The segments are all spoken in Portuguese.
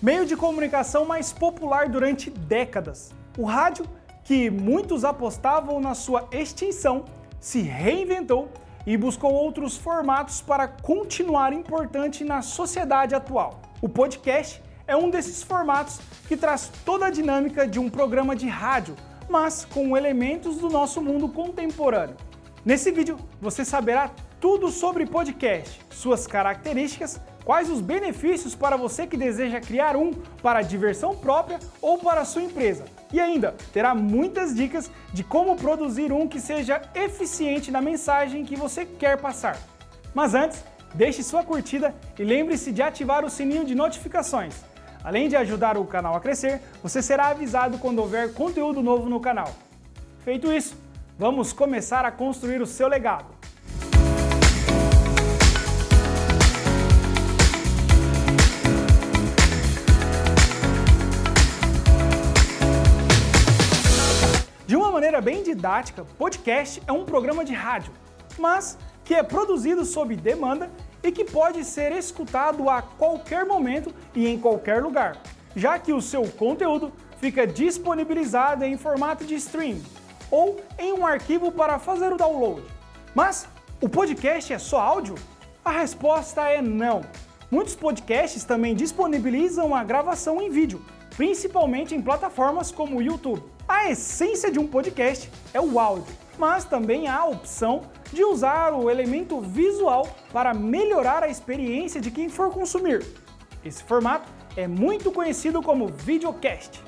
meio de comunicação mais popular durante décadas. O rádio, que muitos apostavam na sua extinção, se reinventou e buscou outros formatos para continuar importante na sociedade atual. O podcast é um desses formatos que traz toda a dinâmica de um programa de rádio, mas com elementos do nosso mundo contemporâneo. Nesse vídeo você saberá tudo sobre podcast, suas características, quais os benefícios para você que deseja criar um para diversão própria ou para a sua empresa. E ainda terá muitas dicas de como produzir um que seja eficiente na mensagem que você quer passar. Mas antes, deixe sua curtida e lembre-se de ativar o sininho de notificações. Além de ajudar o canal a crescer, você será avisado quando houver conteúdo novo no canal. Feito isso, vamos começar a construir o seu legado. De uma maneira bem didática, podcast é um programa de rádio, mas que é produzido sob demanda e que pode ser escutado a qualquer momento e em qualquer lugar, já que o seu conteúdo fica disponibilizado em formato de stream ou em um arquivo para fazer o download. Mas o podcast é só áudio? A resposta é não. Muitos podcasts também disponibilizam a gravação em vídeo, principalmente em plataformas como o YouTube. A essência de um podcast é o áudio, mas também há a opção de usar o elemento visual para melhorar a experiência de quem for consumir. Esse formato é muito conhecido como videocast.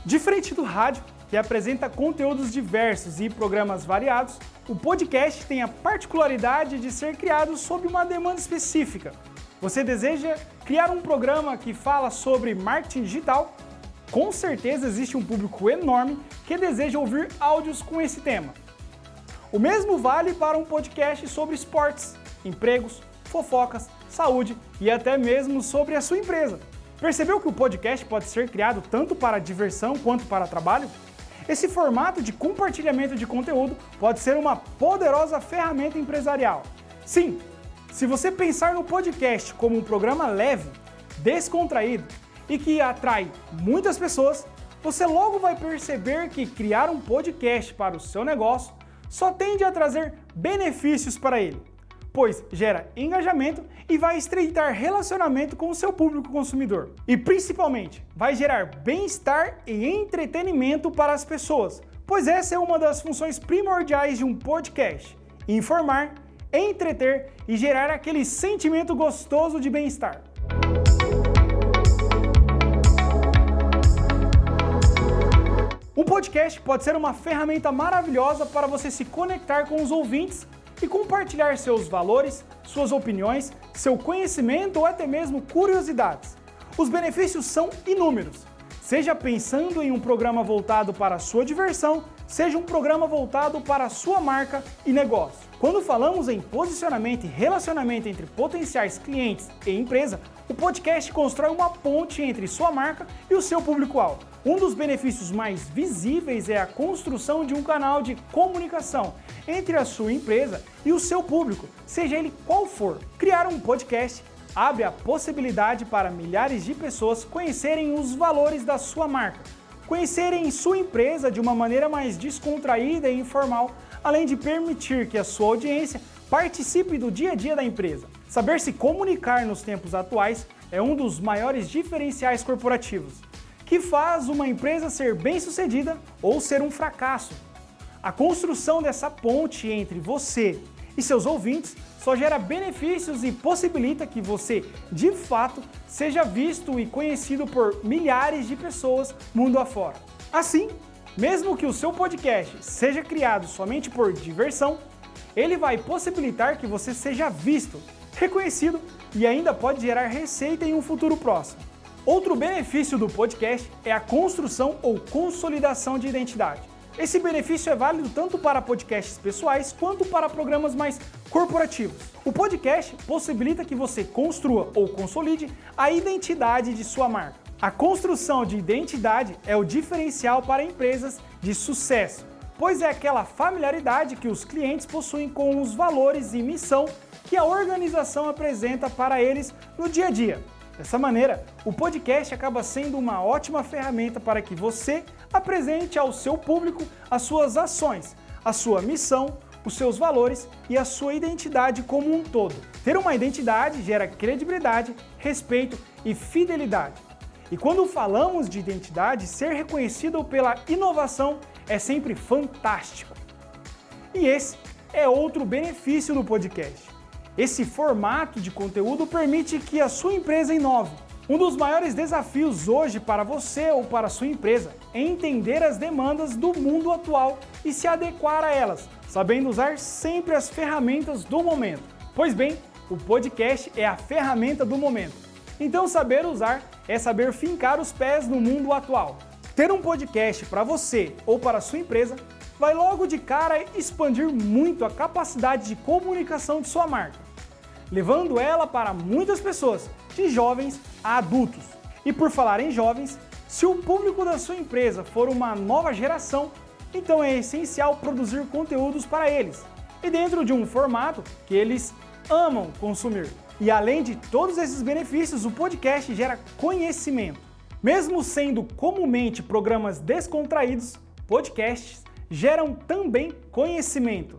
Diferente do rádio, que apresenta conteúdos diversos e programas variados, o podcast tem a particularidade de ser criado sob uma demanda específica. Você deseja criar um programa que fala sobre marketing digital? Com certeza existe um público enorme que deseja ouvir áudios com esse tema. O mesmo vale para um podcast sobre esportes, empregos, fofocas, saúde e até mesmo sobre a sua empresa. Percebeu que o podcast pode ser criado tanto para diversão quanto para trabalho? Esse formato de compartilhamento de conteúdo pode ser uma poderosa ferramenta empresarial. Sim, se você pensar no podcast como um programa leve, descontraído e que atrai muitas pessoas, você logo vai perceber que criar um podcast para o seu negócio só tende a trazer benefícios para ele, pois gera engajamento e vai estreitar relacionamento com o seu público consumidor. E principalmente, vai gerar bem-estar e entretenimento para as pessoas, pois essa é uma das funções primordiais de um podcast: informar, entreter e gerar aquele sentimento gostoso de bem-estar. Um podcast pode ser uma ferramenta maravilhosa para você se conectar com os ouvintes e compartilhar seus valores, suas opiniões, seu conhecimento ou até mesmo curiosidades. Os benefícios são inúmeros. Seja pensando em um programa voltado para a sua diversão, seja um programa voltado para a sua marca e negócio. Quando falamos em posicionamento e relacionamento entre potenciais clientes e empresa, o podcast constrói uma ponte entre sua marca e o seu público-alvo. Um dos benefícios mais visíveis é a construção de um canal de comunicação entre a sua empresa e o seu público, seja ele qual for. Criar um podcast abre a possibilidade para milhares de pessoas conhecerem os valores da sua marca, conhecerem sua empresa de uma maneira mais descontraída e informal, além de permitir que a sua audiência participe do dia a dia da empresa. Saber se comunicar nos tempos atuais é um dos maiores diferenciais corporativos, que faz uma empresa ser bem-sucedida ou ser um fracasso. A construção dessa ponte entre você e seus ouvintes só gera benefícios e possibilita que você, de fato, seja visto e conhecido por milhares de pessoas mundo afora. Assim, mesmo que o seu podcast seja criado somente por diversão, ele vai possibilitar que você seja visto, reconhecido e ainda pode gerar receita em um futuro próximo. Outro benefício do podcast é a construção ou consolidação de identidade. Esse benefício é válido tanto para podcasts pessoais quanto para programas mais corporativos. O podcast possibilita que você construa ou consolide a identidade de sua marca. A construção de identidade é o diferencial para empresas de sucesso, pois é aquela familiaridade que os clientes possuem com os valores e missão que a organização apresenta para eles no dia a dia. Dessa maneira, o podcast acaba sendo uma ótima ferramenta para que você apresente ao seu público as suas ações, a sua missão, os seus valores e a sua identidade como um todo. Ter uma identidade gera credibilidade, respeito e fidelidade. E quando falamos de identidade, ser reconhecido pela inovação é sempre fantástico. E esse é outro benefício do podcast. Esse formato de conteúdo permite que a sua empresa inove. Um dos maiores desafios hoje para você ou para a sua empresa é entender as demandas do mundo atual e se adequar a elas, sabendo usar sempre as ferramentas do momento. Pois bem, o podcast é a ferramenta do momento. Então saber usar é saber fincar os pés no mundo atual. Ter um podcast para você ou para a sua empresa vai logo de cara expandir muito a capacidade de comunicação de sua marca, levando ela para muitas pessoas, de jovens a adultos. E por falar em jovens, se o público da sua empresa for uma nova geração, então é essencial produzir conteúdos para eles, e dentro de um formato que eles amam consumir. E além de todos esses benefícios, o podcast gera conhecimento. Mesmo sendo comumente programas descontraídos, podcasts geram também conhecimento.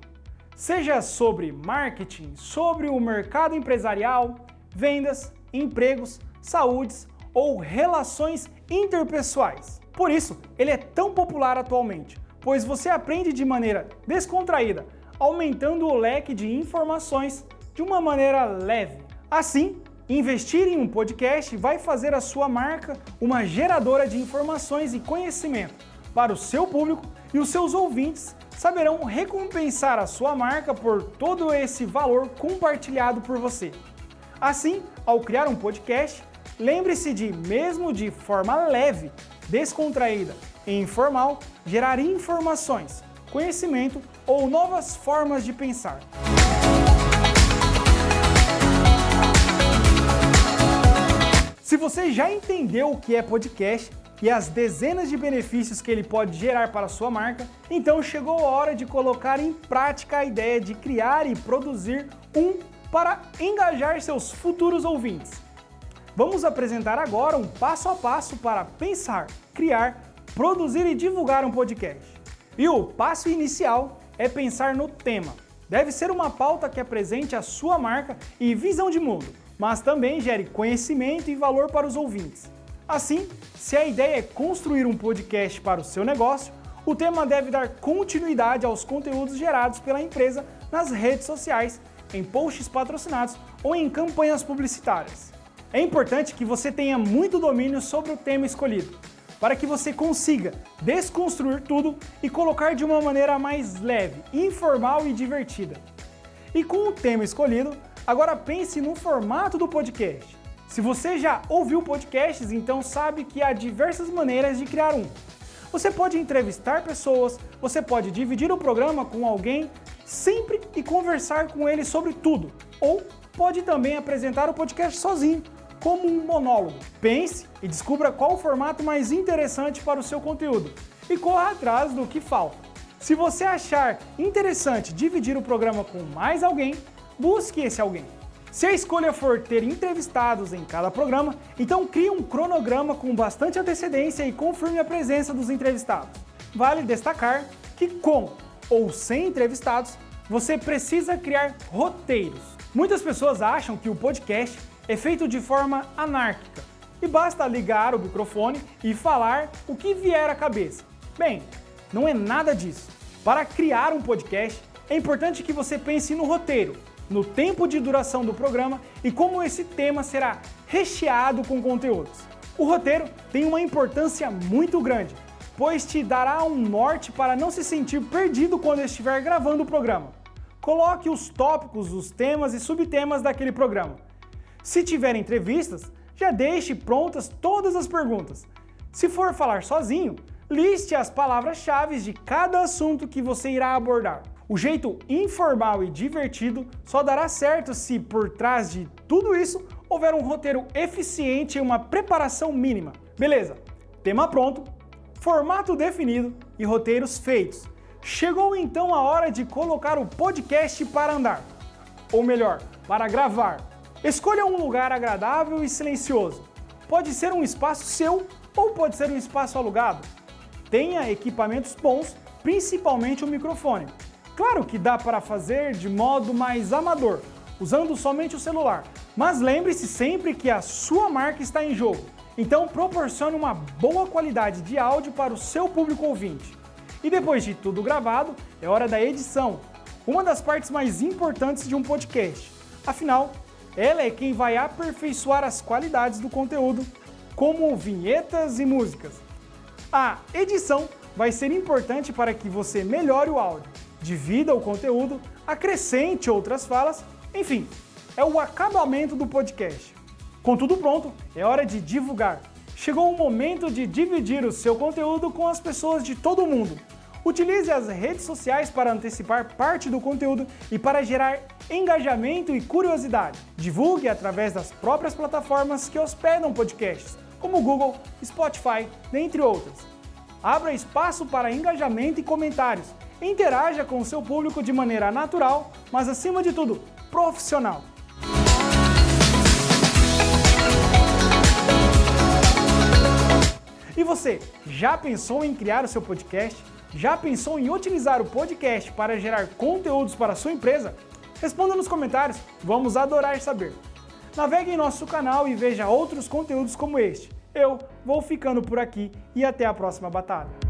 Seja sobre marketing, sobre o mercado empresarial, vendas, empregos, saúdes ou relações interpessoais. Por isso, ele é tão popular atualmente, pois você aprende de maneira descontraída, aumentando o leque de informações de uma maneira leve. Assim, investir em um podcast vai fazer a sua marca uma geradora de informações e conhecimento para o seu público, e os seus ouvintes saberão recompensar a sua marca por todo esse valor compartilhado por você. Assim, ao criar um podcast, lembre-se de, mesmo de forma leve, descontraída e informal, gerar informações, conhecimento ou novas formas de pensar. Se você já entendeu o que é podcast e as dezenas de benefícios que ele pode gerar para a sua marca, então chegou a hora de colocar em prática a ideia de criar e produzir para engajar seus futuros ouvintes. Vamos apresentar agora um passo a passo para pensar, criar, produzir e divulgar um podcast. E o passo inicial é pensar no tema. Deve ser uma pauta que apresente a sua marca e visão de mundo, mas também gere conhecimento e valor para os ouvintes. Assim, se a ideia é construir um podcast para o seu negócio, o tema deve dar continuidade aos conteúdos gerados pela empresa nas redes sociais, em posts patrocinados ou em campanhas publicitárias. É importante que você tenha muito domínio sobre o tema escolhido, para que você consiga desconstruir tudo e colocar de uma maneira mais leve, informal e divertida. E com o tema escolhido, agora pense no formato do podcast. Se você já ouviu podcasts, então sabe que há diversas maneiras de criar um. Você pode entrevistar pessoas, você pode dividir o programa com alguém sempre e conversar com ele sobre tudo. Ou pode também apresentar o podcast sozinho, como um monólogo. Pense e descubra qual o formato mais interessante para o seu conteúdo e corra atrás do que falta. Se você achar interessante dividir o programa com mais alguém, busque esse alguém. Se a escolha for ter entrevistados em cada programa, então crie um cronograma com bastante antecedência e confirme a presença dos entrevistados. Vale destacar que com ou sem entrevistados, você precisa criar roteiros. Muitas pessoas acham que o podcast é feito de forma anárquica e basta ligar o microfone e falar o que vier à cabeça. Bem, não é nada disso. Para criar um podcast, é importante que você pense no roteiro, no tempo de duração do programa e como esse tema será recheado com conteúdos. O roteiro tem uma importância muito grande, pois te dará um norte para não se sentir perdido quando estiver gravando o programa. Coloque os tópicos, os temas e subtemas daquele programa. Se tiver entrevistas, já deixe prontas todas as perguntas. Se for falar sozinho, liste as palavras-chave de cada assunto que você irá abordar. O jeito informal e divertido só dará certo se por trás de tudo isso houver um roteiro eficiente e uma preparação mínima. Beleza, tema pronto, formato definido e roteiros feitos. Chegou então a hora de colocar o podcast para andar. ou melhor, para gravar. Escolha um lugar agradável e silencioso. Pode ser um espaço seu ou pode ser um espaço alugado. Tenha equipamentos bons, principalmente o microfone. Claro que dá para fazer de modo mais amador, usando somente o celular, mas lembre-se sempre que a sua marca está em jogo. Então proporcione uma boa qualidade de áudio para o seu público ouvinte. E depois de tudo gravado, é hora da edição, uma das partes mais importantes de um podcast. Afinal, ela é quem vai aperfeiçoar as qualidades do conteúdo, como vinhetas e músicas. A edição vai ser importante para que você melhore o áudio, divida o conteúdo, acrescente outras falas, enfim, é o acabamento do podcast. Com tudo pronto, é hora de divulgar. Chegou o momento de dividir o seu conteúdo com as pessoas de todo o mundo. Utilize as redes sociais para antecipar parte do conteúdo e para gerar engajamento e curiosidade. Divulgue através das próprias plataformas que hospedam podcasts, como Google, Spotify, dentre outras. Abra espaço para engajamento e comentários. Interaja com o seu público de maneira natural, mas acima de tudo, profissional. E você, já pensou em criar o seu podcast? Já pensou em utilizar o podcast para gerar conteúdos para a sua empresa? Responda nos comentários, vamos adorar saber. Navegue em nosso canal e veja outros conteúdos como este. Eu vou ficando por aqui e até a próxima batalha.